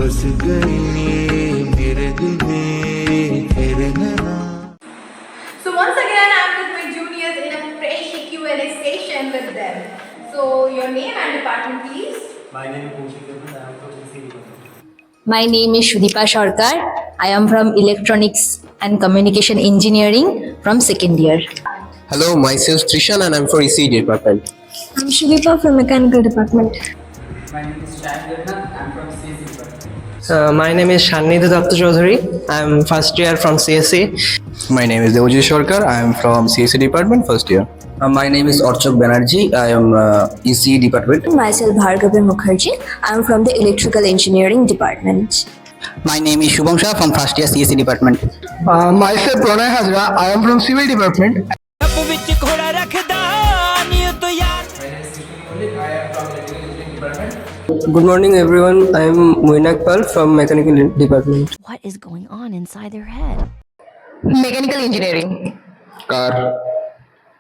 बस गई मेरे दिल में तेरे नैना। So once again, I'm with my juniors in a fresh Q&A session with them. So your name and department, please. My name is Kaushik Devan. I am from ECE department. My name is Shudhipa Sarkar. I am from Electronics and Communication Engineering from second year. Hello, myself Trishan and I'm from ECE department. I'm Shilpa from Mechanical Department. My name is Shan Girna. I am from CSE department. My name is Shanidhu Datta Chaudhary. I am first year from CSE. My name is Devji Sarkar. I am from CSE department first year. My name is Archak Banerjee. I am ECE department. Myself Bhargavi Mukherjee. I am from the Electrical Engineering Department. My name is Shubham Shah from first year CSE department. Myself Pranay Hazra. I am from Civil department. Good morning, everyone. I am Moinak Pal from Mechanical Department. What is going on inside their head? Mechanical Engineering. Car.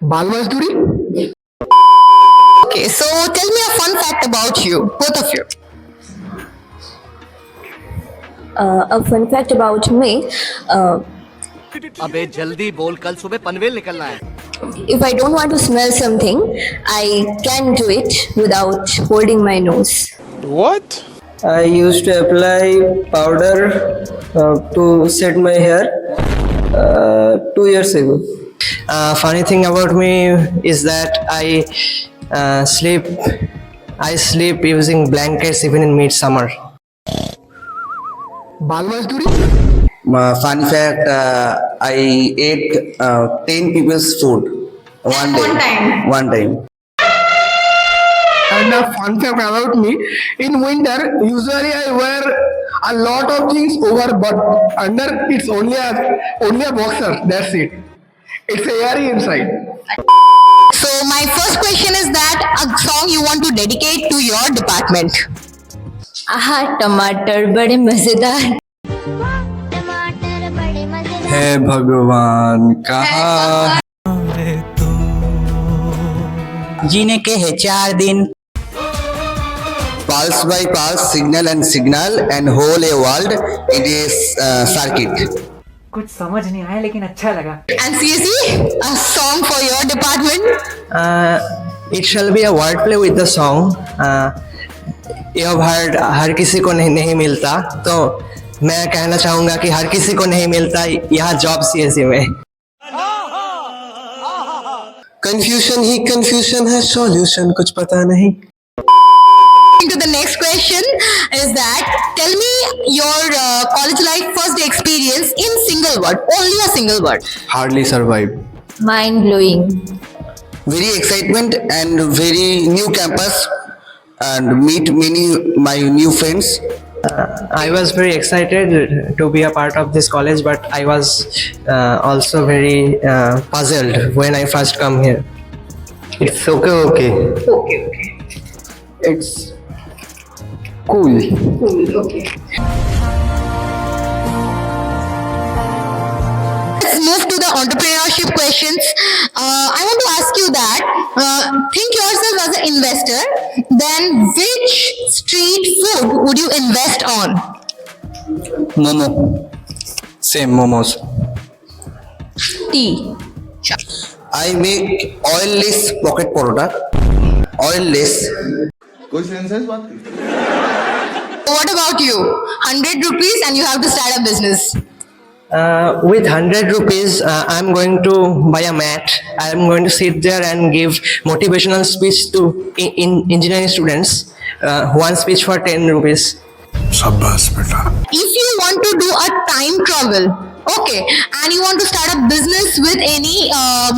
Bal Mazduri. Okay, so tell me a fun fact about you, both of you. A fun fact about me. अबे जल्दी बोल, कल सुबह पनवेल निकलना है. If I don't want to smell something, I can do it without holding my nose. What? I used to apply powder to set my hair 2 years ago. Funny thing about me is that I sleep using blankets even in midsummer. Bal Mazduri. Fun fact, I ate 10 people's food one day. One time. And a fun fact about me, in winter, usually I wear a lot of things over, but under it's only a boxer. That's it. It's airy inside. So my first question is that a song you want to dedicate to your department. आहा टमाटर बड़े मजेदार. हे भगवान कहाँ जीने के है 4 दिन. Pulse by pulse, signal and whole a world. It is circuit. कुछ समझ नहीं आया लेकिन अच्छा लगा. And CSE, a song for your department. It shall be a wordplay with the song. यह वर्ड हर किसी को नहीं मिलता, तो मैं कहना चाहूंगा कि हर किसी को नहीं मिलता यह जॉब CSE में. कंफ्यूजन ही कंफ्यूजन है, सॉल्यूशन कुछ पता नहीं. To the next question is that tell me your college life first day experience in single word, only a single word. Hardly survive. Mind blowing. Very excitement and very new campus and meet many my new friends. I was very excited to be a part of this college, but I was also very puzzled when I first come here. It's okay. It's cool. Okay. Let's move to the entrepreneurship questions. I want to ask you that think yourself as an investor, then which street food would you invest on? Momo. Same momos. Tea. I make oilless pocket parota. Oilless. कोई sense है इस बात की? What about you? 100 rupees and you have to start a business. With 100 rupees, I'm going to buy a mat. I'm going to sit there and give motivational speech to engineering students. One speech for 10 rupees. शाबाश बेटा. If you want to do a time travel, okay, and you want to start a business with any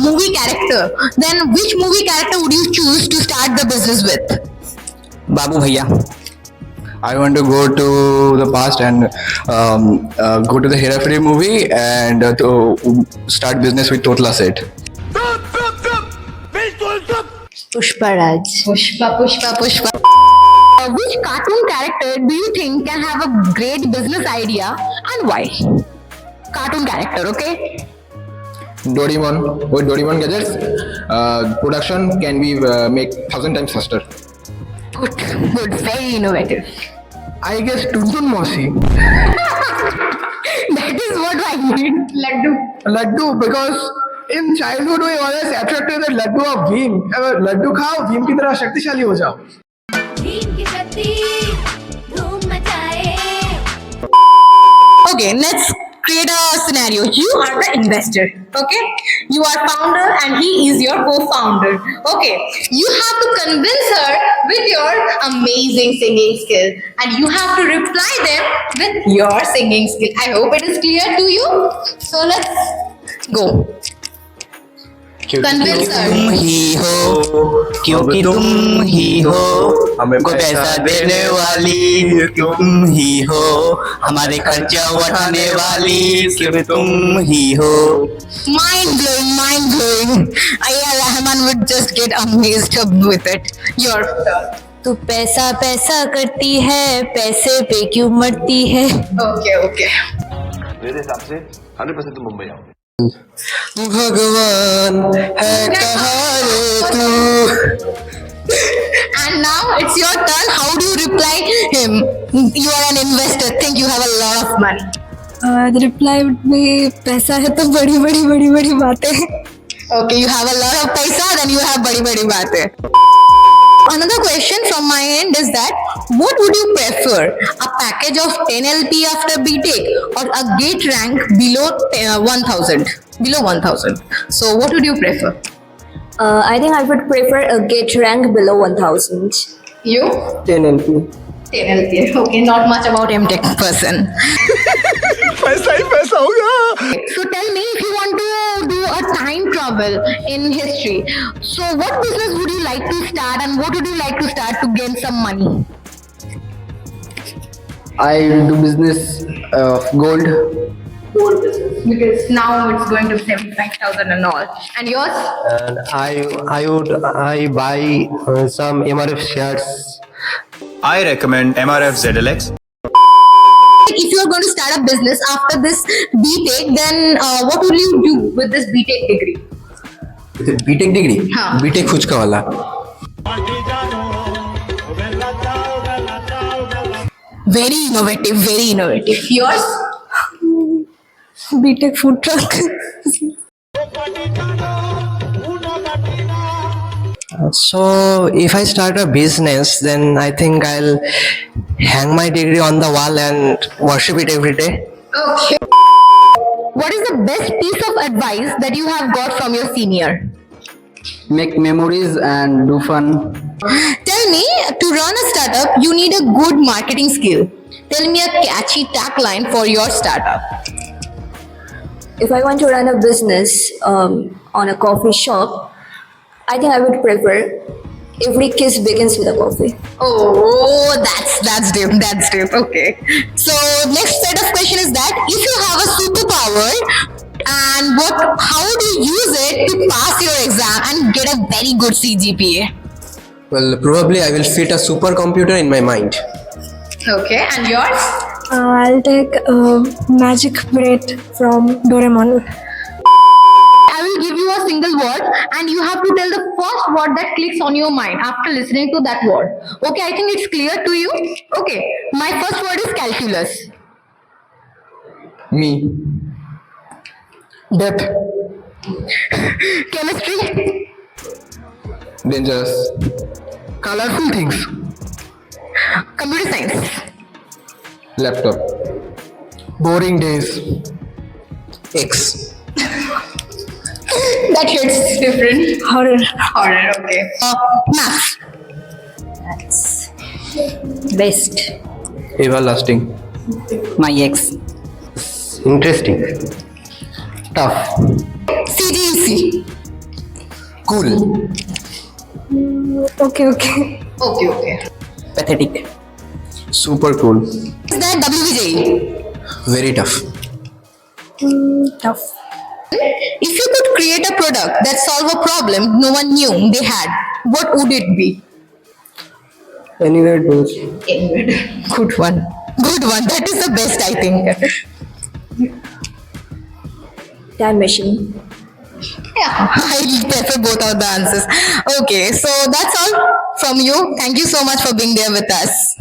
movie character, then which movie character would you choose to start the business with? Babu Bhaiya. I want to go to the past and go to the Hera Fairy movie and to start business with Totla set. Pushparaj. Pushpa. Which cartoon character do you think can have a great business idea and why? Cartoon character, okay? Doraemon. With Doraemon gadgets, production can be make 1,000 times faster. Good, very innovative. I guess Tuntun Mosi. That is what I mean. Laddu, because in childhood we always attracted the laddu of Bhim. अगर लड्डू खाओ भीम की तरह शक्तिशाली हो जाओ. Okay, let's create a scenario. You are the investor. Okay, you are founder and he is your co-founder. Okay, you have to convince her with your amazing singing skill, and you have to reply them with your singing skill. I hope it is clear to you. So let's go. Convince her. तुम ही हो क्योंकि तुम ही हो हमें को पैसा देने वाली, तुम ही हो हमारे खर्चा उठाने वाली, क्योंकि तुम ही हो. Mind blowing, mind blowing. Rahman would just get amazed with it. Your turn. तू पैसा पैसा करती है, पैसे पे क्यों मरती है. Okay, okay. मेरे हिसाब से 100% तुम मुंबई आओ. भगवान है कहाँ रे तू. And now it's your turn. How do you reply him? You are an investor. Think you have a lot of money. The reply would be पैसा है तो बड़ी बड़ी बड़ी बड़ी बातें. Okay, you have a lot of paisa, then you have badi badi baatein. Another question from my end is that what would you prefer? A package of 10 LP after BTech or a gate rank below 1000? Below 1000. So what would you prefer? I think I would prefer a gate rank below 1000. You? 10 LP. 10 LP. Okay, not much about MTech person. पैसा ही पैसा होगा. So tell me, if you want to do a time travel in history, so what business would you like to start and what would you like to start to gain some money? I do business of gold. Gold business. Because now it's going to 75,000 and all. And yours? And I buy some MRF shares. I recommend MRF ZLX. If you are going to start a business after this BTech, then what will you do with this BTech degree? BTech degree. हाँ. BTech phuchka वाला. Very innovative, very innovative. Yours? BTech food truck. So if I start a business, then I think I'll hang my degree on the wall and worship it every day. Okay. What is the best piece of advice that you have got from your senior? Make memories and do fun. Tell me, to run a startup, you need a good marketing skill. Tell me a catchy tagline for your startup. If I want to run a business on a coffee shop, I think I would prefer every kiss begins with a coffee. Oh, that's deep. That's deep. Okay. So next set of question is that if you have a superpower, and how do you use it to pass your exam and get a very good CGPA? Well, probably I will fit a supercomputer in my mind. Okay, and yours? I'll take magic braid from Doraemon. I will give you a single word and you have to tell the first word that clicks on your mind after listening to that word. Okay, I think it's clear to you. Okay, my first word is calculus. Me. Death. Chemistry. Dangerous. Colorful things. Computer science. Laptop. Boring days. X. That hits different. Horror, okay. Maths. That's best. Everlasting. My ex. Interesting. Tough. CGC. Cool. Okay. Okay. Pathetic. Super cool. Is that WBJ? Very tough. Tough. If you could create a product that solve a problem no one knew they had, what would it be? Anywhere goes. Good one. That is the best, I think. Time machine. Yeah, I prefer both of the answers. Okay, so that's all from you. Thank you so much for being there with us.